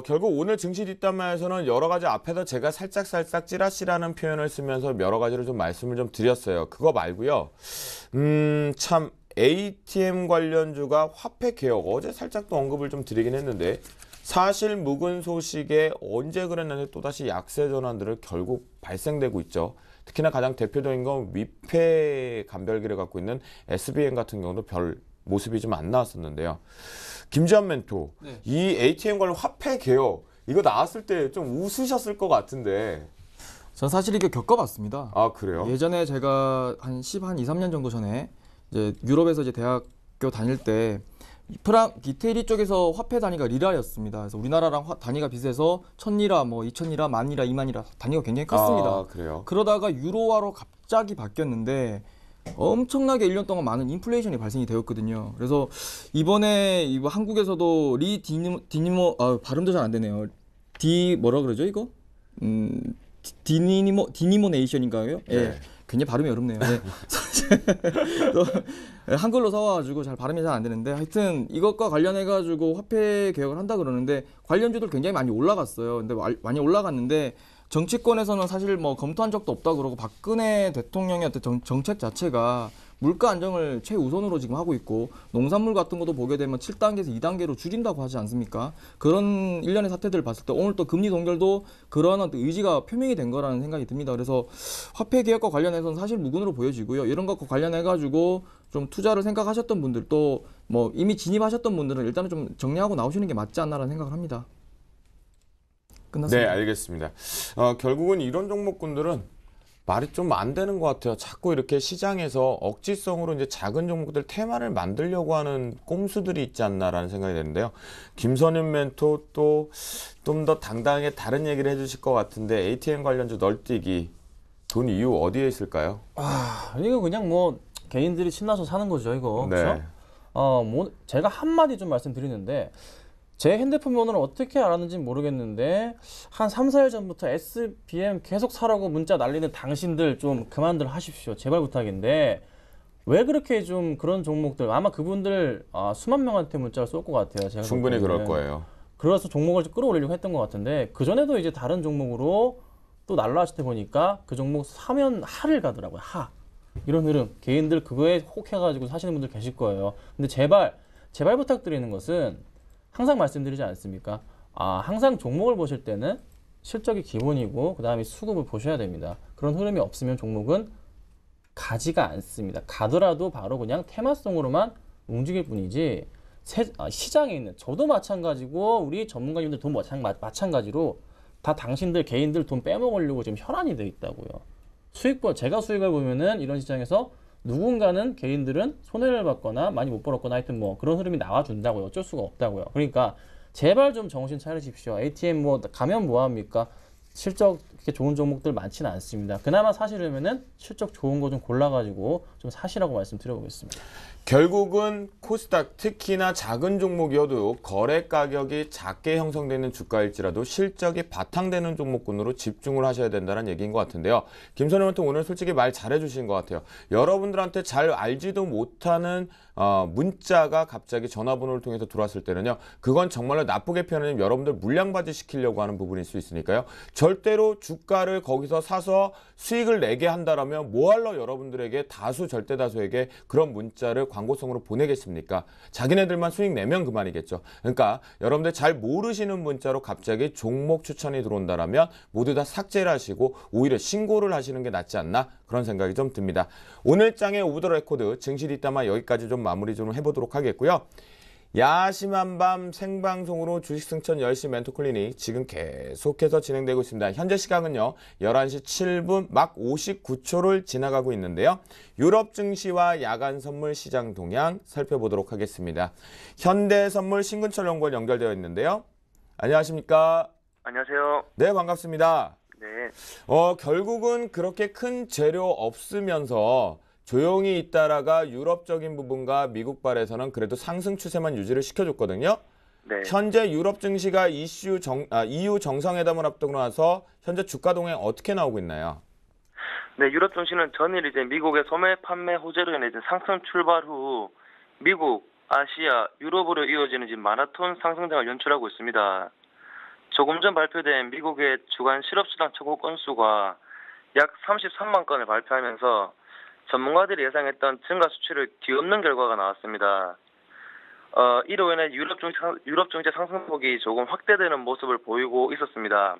결국 오늘 증시 뒷담화에서는 여러 가지 앞에서 제가 살짝 찌라시라는 표현을 쓰면서 여러 가지로 좀 말씀을 좀 드렸어요. 그거 말고요. 참 ATM 관련주가 화폐 개혁 어제 살짝 또 언급을 좀 드리긴 했는데 사실 묵은 소식에 언제 그랬는데 또다시 약세 전환들을 결국 발생되고 있죠. 특히나 가장 대표적인 건 위패 간별기를 갖고 있는 SBN 같은 경우도 별 모습이 좀 안 나왔었는데요. 김지한 멘토, 네. 이 ATM 관련 화폐 개혁 이거 나왔을 때 좀 웃으셨을 것 같은데. 전 사실 이거 겪어봤습니다. 아 그래요? 예전에 제가 한 2, 3년 정도 전에 이제 유럽에서 이제 대학교 다닐 때 이태리 쪽에서 화폐 단위가 리라였습니다. 그래서 우리나라랑 단위가 비슷해서 1000리라, 뭐 2000리라, 10,000리라, 20,000리라 단위가 굉장히 컸습니다. 아 그래요? 그러다가 유로화로 갑자기 바뀌었는데 엄청나게 1년 동안 많은 인플레이션이 발생이 되었거든요. 그래서 이번에 한국에서도 발음도 잘 안 되네요. 뭐라 그러죠 이거? 디니모네이션인가요? 예. 네. 굉장히 발음이 어렵네요. 네. 한글로 써와가지고 잘 발음이 잘 안 되는데 하여튼 이것과 관련해가지고 화폐 개혁을 한다 그러는데 관련주들 굉장히 많이 올라갔어요. 근데 많이 올라갔는데 정치권에서는 사실 뭐 검토한 적도 없다 그러고 박근혜 대통령의 어떤 정책 자체가 물가 안정을 최우선으로 지금 하고 있고 농산물 같은 것도 보게 되면 7단계에서 2단계로 줄인다고 하지 않습니까? 그런 일련의 사태들을 봤을 때 오늘 또 금리 동결도 그러한 의지가 표명이 된 거라는 생각이 듭니다. 그래서 화폐 개혁과 관련해서는 사실 무근으로 보여지고요. 이런 것과 관련해가지고 좀 투자를 생각하셨던 분들 또 뭐 이미 진입하셨던 분들은 일단은 좀 정리하고 나오시는 게 맞지 않나라는 생각을 합니다. 끝났습니다. 네, 알겠습니다. 결국은 이런 종목군들은 말이 좀 안 되는 것 같아요. 자꾸 이렇게 시장에서 억지성으로 이제 작은 종목들 테마를 만들려고 하는 꼼수들이 있지 않나라는 생각이 드는데요. 김선윤 멘토 또 좀 더 당당하게 다른 얘기를 해주실 것 같은데 ATM 관련주 널뛰기 돈 이유 어디에 있을까요? 이거 그냥 뭐 개인들이 신나서 사는 거죠, 이거. 네. 그렇죠? 뭐 제가 한마디 좀 말씀드리는데 제 핸드폰 번호를 어떻게 알았는지 모르겠는데 한 3, 4일 전부터 SBM 계속 사라고 문자 날리는 당신들 좀 그만들 하십시오. 제발 부탁인데 왜 그렇게 좀 그런 종목들 아마 그분들 수만 명한테 문자를 쏠 것 같아요. 제가 충분히 볼 때는. 그럴 거예요. 그래서 종목을 좀 끌어올리려고 했던 것 같은데 그전에도 이제 다른 종목으로 또 날라왔을 때 보니까 그 종목 사면 하를 가더라고요. 하. 이런 흐름. 개인들 그거에 혹해가지고 사시는 분들 계실 거예요. 근데 제발 부탁드리는 것은 항상 말씀드리지 않습니까? 항상 종목을 보실 때는 실적이 기본이고 그 다음에 수급을 보셔야 됩니다. 그런 흐름이 없으면 종목은 가지가 않습니다. 가더라도 바로 그냥 테마성으로만 움직일 뿐이지 시장에 있는 저도 마찬가지고 우리 전문가님들 돈 마찬가지로 다 당신들 개인들 돈 빼먹으려고 지금 혈안이 돼 있다고요. 제가 수익을 보면은 이런 시장에서 누군가는 개인들은 손해를 받거나 많이 못 벌었거나 하여튼 뭐 그런 흐름이 나와준다고요. 어쩔 수가 없다고요. 그러니까 제발 좀 정신 차리십시오. ATM 뭐 가면 뭐합니까? 실적 그렇게 좋은 종목들 많지는 않습니다. 그나마 사시려면은 실적 좋은 거 좀 골라가지고 좀 사시라고 말씀드려보겠습니다. 결국은 코스닥 특히나 작은 종목이어도 거래 가격이 작게 형성되는 주가일지라도 실적이 바탕되는 종목군으로 집중을 하셔야 된다는 얘기인 것 같은데요. 김선영한테 오늘 솔직히 말 잘해주신 것 같아요. 여러분들한테 잘 알지도 못하는 문자가 갑자기 전화번호를 통해서 들어왔을 때는요. 그건 정말로 나쁘게 표현하면 여러분들 물량받이 시키려고 하는 부분일 수 있으니까요. 절대로 주가를 거기서 사서 수익을 내게 한다라면 뭐하러 여러분들에게 절대 다수에게 그런 문자를 광고성으로 보내겠습니까? 자기네들만 수익 내면 그만이겠죠. 그러니까 여러분들 잘 모르시는 문자로 갑자기 종목 추천이 들어온다라면 모두 다 삭제를 하시고 오히려 신고를 하시는 게 낫지 않나 그런 생각이 좀 듭니다. 오늘 장의 오브 더 레코드 증시 뒷담화 여기까지 좀 마무리 좀 해보도록 하겠고요. 야심한 밤 생방송으로 주식 승천 10시 멘토 클리닉 지금 계속해서 진행되고 있습니다. 현재 시각은요. 11시 7분 막 59초를 지나가고 있는데요. 유럽 증시와 야간 선물 시장 동향 살펴보도록 하겠습니다. 현대선물 신근철 연구원 연결되어 있는데요. 안녕하십니까? 안녕하세요. 네, 반갑습니다. 네. 결국은 그렇게 큰 재료 없으면서 조용히 있다라가 유럽적인 부분과 미국발에서는 그래도 상승 추세만 유지를 시켜줬거든요. 네. 현재 유럽 증시가 EU 정상회담을 앞두고 나서 현재 주가 동향 어떻게 나오고 있나요? 네, 유럽 증시는 전일 이제 미국의 소매 판매 호재로 인해 상승 출발 후 미국, 아시아, 유럽으로 이어지는 지금 마라톤 상승장을 연출하고 있습니다. 조금 전 발표된 미국의 주간 실업수당 청구 건수가 약 33만 건을 발표하면서 전문가들이 예상했던 증가 수치를 뒤엎는 결과가 나왔습니다. 이로 인해 유럽 경제 상승폭이 조금 확대되는 모습을 보이고 있었습니다.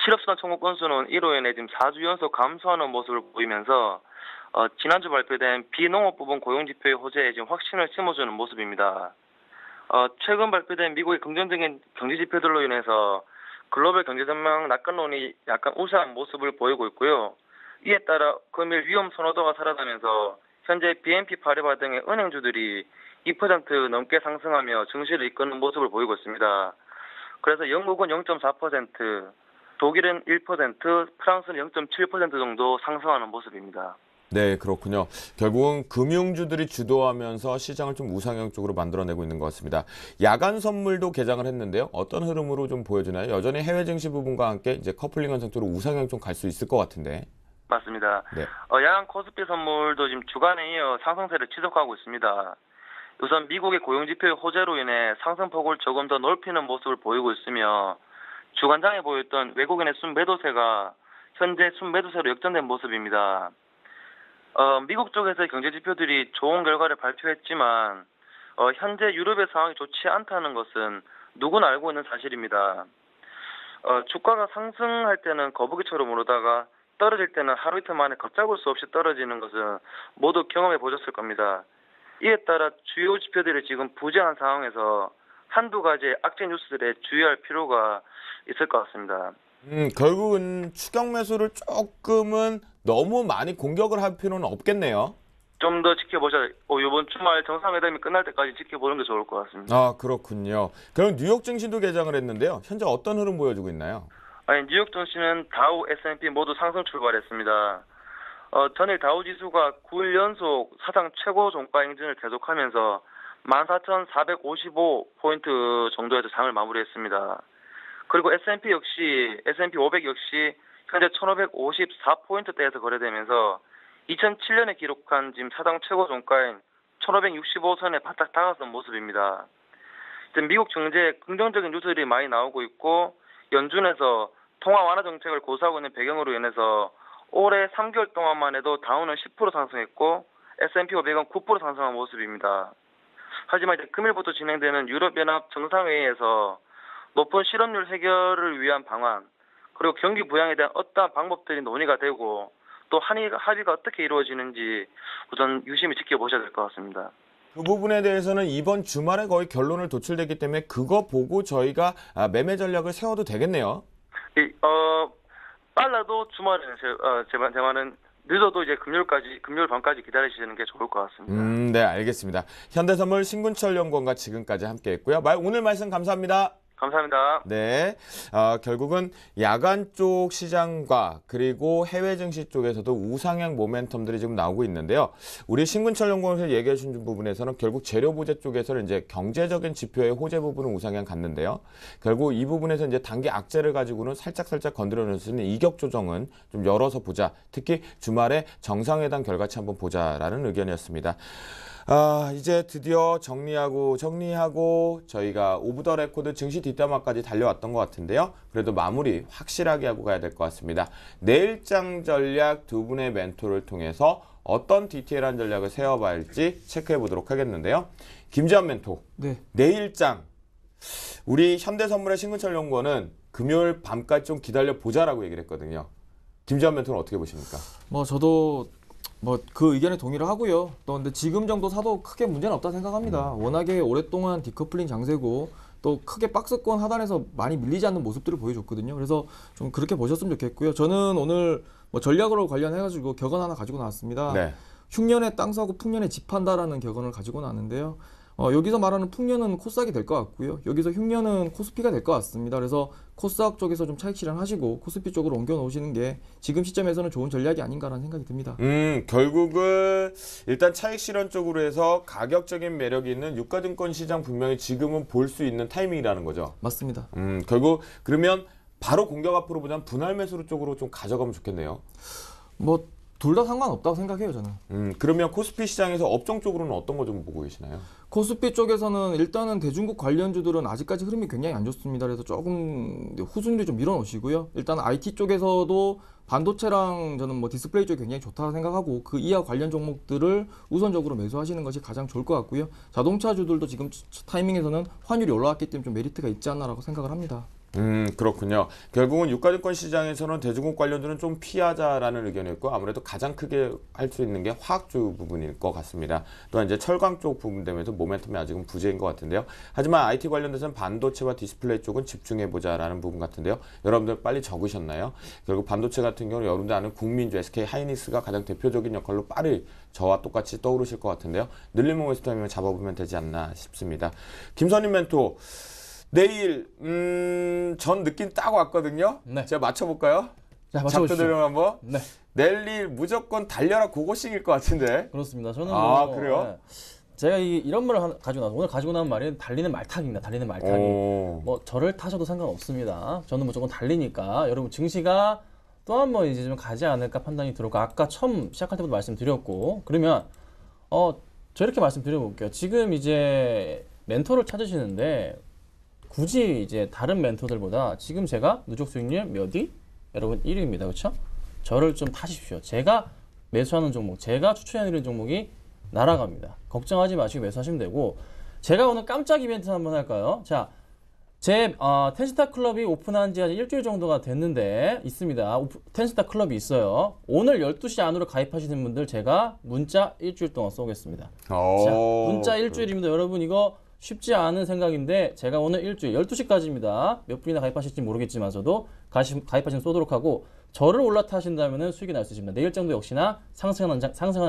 실업수당 청구 건수는 이로 인해 지금 4주 연속 감소하는 모습을 보이면서 지난주 발표된 비농업 부분 고용 지표의 호재에 지금 확신을 심어주는 모습입니다. 최근 발표된 미국의 긍정적인 경제 지표들로 인해서 글로벌 경제 전망 낙관론이 약간 우세한 모습을 보이고 있고요. 이에 따라 금일 위험 선호도가 사라지면서 현재 BNP 파리바 등의 은행주들이 2% 넘게 상승하며 증시를 이끄는 모습을 보이고 있습니다. 그래서 영국은 0.4%, 독일은 1%, 프랑스는 0.7% 정도 상승하는 모습입니다. 네, 그렇군요. 결국은 금융주들이 주도하면서 시장을 좀 우상향 쪽으로 만들어내고 있는 것 같습니다. 야간 선물도 개장을 했는데요. 어떤 흐름으로 좀 보여주나요? 여전히 해외 증시 부분과 함께 이제 커플링 현상 쪽으로 우상향 좀 갈 수 있을 것 같은데. 맞습니다. 네. 야간 코스피 선물도 지금 주간에 이어 상승세를 지속하고 있습니다. 우선 미국의 고용지표의 호재로 인해 상승폭을 조금 더 넓히는 모습을 보이고 있으며 주간장에 보였던 외국인의 순매도세가 현재 순매도세로 역전된 모습입니다. 미국 쪽에서 경제지표들이 좋은 결과를 발표했지만 현재 유럽의 상황이 좋지 않다는 것은 누구나 알고 있는 사실입니다. 주가가 상승할 때는 거북이처럼 오르다가 떨어질 때는 하루 이틀 만에 걷잡을 수 없이 떨어지는 것은 모두 경험해 보셨을 겁니다. 이에 따라 주요 지표들이 지금 부재한 상황에서 한두 가지의 악재 뉴스들에 주의할 필요가 있을 것 같습니다. 결국은 추격 매수를 조금은 너무 많이 공격을 할 필요는 없겠네요. 좀 더 지켜보셔야 이번 주말 정상회담이 끝날 때까지 지켜보는 게 좋을 것 같습니다. 아, 그렇군요. 그럼 뉴욕 증시도 개장을 했는데요. 현재 어떤 흐름 보여주고 있나요? 뉴욕 증시는 다우, S&P 모두 상승 출발했습니다. 전일 다우 지수가 9일 연속 사상 최고 종가 행진을 계속하면서 14,455포인트 정도에서 장을 마무리했습니다. 그리고 S&P 500 역시 현재 1,554포인트대에서 거래되면서 2007년에 기록한 지금 사상 최고 종가인 1,565선에 바짝 다가선 모습입니다. 미국 경제에 긍정적인 뉴스들이 많이 나오고 있고 연준에서 통화 완화 정책을 고수하고 있는 배경으로 인해서 올해 3개월 동안만 해도 다우는 10% 상승했고 S&P 500은 9% 상승한 모습입니다. 하지만 이제 금일부터 진행되는 유럽연합 정상회의에서 높은 실업률 해결을 위한 방안 그리고 경기 부양에 대한 어떠한 방법들이 논의가 되고 또 합의가 어떻게 이루어지는지 우선 유심히 지켜보셔야 될 것 같습니다. 그 부분에 대해서는 이번 주말에 거의 결론을 도출되기 때문에 그거 보고 저희가 매매 전략을 세워도 되겠네요. 빨라도 주말에는 제 말은 늦어도 이제 금요일 밤까지 기다리시는 게 좋을 것 같습니다. 네, 알겠습니다. 현대선물 신군철 연구원과 지금까지 함께했고요. 오늘 말씀 감사합니다. 감사합니다. 네, 결국은 야간 쪽 시장과 그리고 해외 증시 쪽에서도 우상향 모멘텀들이 지금 나오고 있는데요. 우리 신군철 연구원에서 얘기해 주신 부분에서는 결국 재료 부재 쪽에서는 이제 경제적인 지표의 호재 부분은 우상향 갔는데요. 결국 이 부분에서 이제 단기 악재를 가지고는 살짝 건드려낼 수 있는 이격 조정은 좀 열어서 보자. 특히 주말에 정상회담 결과치 한번 보자라는 의견이었습니다. 이제 드디어 정리하고 저희가 오브 더 레코드 증시 뒷담화까지 달려왔던 것 같은데요. 그래도 마무리 확실하게 하고 가야 될 것 같습니다. 내일장 전략 두 분의 멘토를 통해서 어떤 디테일한 전략을 세워봐야 할지 체크해 보도록 하겠는데요. 김지한 멘토, 네. 내일장 우리 현대선물의 신근철 연구원은 금요일 밤까지 좀 기다려 보자라고 얘기를 했거든요. 김지한 멘토는 어떻게 보십니까? 저도 그 의견에 동의를 하고요. 또 근데 지금 정도 사도 크게 문제는 없다 생각합니다. 워낙에 오랫동안 디커플링 장세고 또 크게 박스권 하단에서 많이 밀리지 않는 모습들을 보여줬거든요. 그래서 좀 그렇게 보셨으면 좋겠고요. 저는 오늘 전략으로 관련해가지고 격언 하나 가지고 나왔습니다. 네. 흉년에 땅 사고 풍년에 집 판다라는 격언을 가지고 나왔는데요. 여기서 말하는 풍년은 코스닥이 될 것 같고요. 여기서 흉년은 코스피가 될 것 같습니다. 그래서 코스닥 쪽에서 좀 차익 실현하시고 코스피 쪽으로 옮겨 놓으시는 게 지금 시점에서는 좋은 전략이 아닌가라는 생각이 듭니다. 결국은 일단 차익 실현 쪽으로 해서 가격적인 매력이 있는 유가증권 시장 분명히 지금은 볼 수 있는 타이밍이라는 거죠. 맞습니다. 결국 그러면 바로 공격 앞으로 보자면 분할 매수로 쪽으로 좀 가져가면 좋겠네요. 둘 다 상관없다고 생각해요, 저는. 그러면 코스피 시장에서 업종 쪽으로는 어떤 거 좀 보고 계시나요? 코스피 쪽에서는 일단은 대중국 관련주들은 아직까지 흐름이 굉장히 안 좋습니다. 그래서 조금 후순위를 좀 밀어놓으시고요. 일단 IT 쪽에서도 반도체랑 저는 뭐 디스플레이 쪽이 굉장히 좋다 생각하고 그 이하 관련 종목들을 우선적으로 매수하시는 것이 가장 좋을 것 같고요. 자동차주들도 지금 타이밍에서는 환율이 올라왔기 때문에 좀 메리트가 있지 않나라고 생각을 합니다. 그렇군요. 결국은 유가증권 시장에서는 대중국 관련주는 좀 피하자라는 의견이었고 아무래도 가장 크게 할 수 있는 게 화학주 부분일 것 같습니다. 또한 이제 철강 쪽 부분 되면서 모멘텀이 아직은 부재인 것 같은데요. 하지만 IT 관련돼서는 반도체와 디스플레이 쪽은 집중해보자라는 부분 같은데요. 여러분들 빨리 적으셨나요? 결국 반도체 같은 경우는 여러분들 아는 국민주 SK 하이닉스가 가장 대표적인 역할로 빨리 저와 똑같이 떠오르실 것 같은데요. 늘린 모멘텀이면 잡아보면 되지 않나 싶습니다. 김선임 멘토. 내일 전 느낌 딱 왔거든요. 네. 제가 맞춰볼까요? 자, 맞춰보시죠. 잡두대령 한번. 네, 내일 무조건 달려라 고고싱일 것 같은데. 그렇습니다. 저는 그래요? 네. 제가 이런 말을 가지고 나서 오늘 가지고 나온 말이 달리는 말타기입니다. 달리는 말타기. 뭐 저를 타셔도 상관없습니다. 저는 무조건 달리니까 여러분 증시가 또 한 번 이제 좀 가지 않을까 판단이 들었고 아까 처음 시작할 때부터 말씀드렸고 그러면 저 이렇게 말씀드려볼게요. 지금 이제 멘토를 찾으시는데 굳이 이제 다른 멘토들보다 지금 제가 누적 수익률 몇위? 여러분 1위입니다. 그렇죠? 저를 좀 타십시오. 제가 매수하는 종목, 제가 추천해드리는 종목이 날아갑니다. 걱정하지 마시고 매수하시면 되고 제가 오늘 깜짝 이벤트 한번 할까요? 자, 제 텐스타 클럽이 오픈한 지 한 일주일 정도가 됐는데 있습니다. 텐스타 클럽이 있어요. 오늘 12시 안으로 가입하시는 분들 제가 문자 일주일 동안 쏘겠습니다. 자, 문자 일주일입니다. 여러분 이거 쉽지 않은 생각인데 제가 오늘 일주일 12시까지입니다. 몇 분이나 가입하실지 모르겠지만서도 가입하시면 쏘도록 하고 저를 올라타신다면 수익이 날 수 있습니다. 내일 정도 역시나 상승하는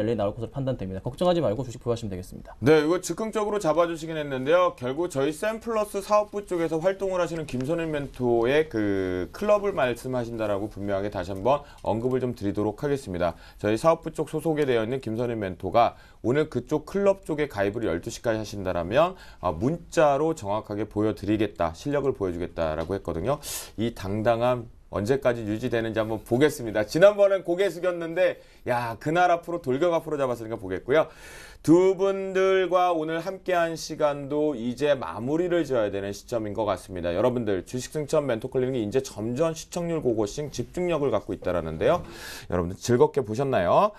랠리 나올 것으로 판단됩니다. 걱정하지 말고 주식 보유하시면 되겠습니다. 네, 이거 즉흥적으로 잡아주시긴 했는데요. 결국 저희 샘플러스 사업부 쪽에서 활동을 하시는 김선일 멘토의 그 클럽을 말씀하신다라고 분명하게 다시 한번 언급을 좀 드리도록 하겠습니다. 저희 사업부 쪽 소속에 되어 있는 김선일 멘토가 오늘 그쪽 클럽 쪽에 가입을 12시까지 하신다라면 문자로 정확하게 보여드리겠다, 실력을 보여주겠다라고 했거든요. 이 당당함 언제까지 유지되는지 한번 보겠습니다. 지난번엔 고개 숙였는데 야 그날 앞으로 돌격 앞으로 잡았으니까 보겠고요. 두 분들과 오늘 함께한 시간도 이제 마무리를 지어야 되는 시점인 것 같습니다. 여러분들 주식승천 멘토클리닉이 이제 점점 시청률 고고싱 집중력을 갖고 있다라는데요. 여러분들 즐겁게 보셨나요?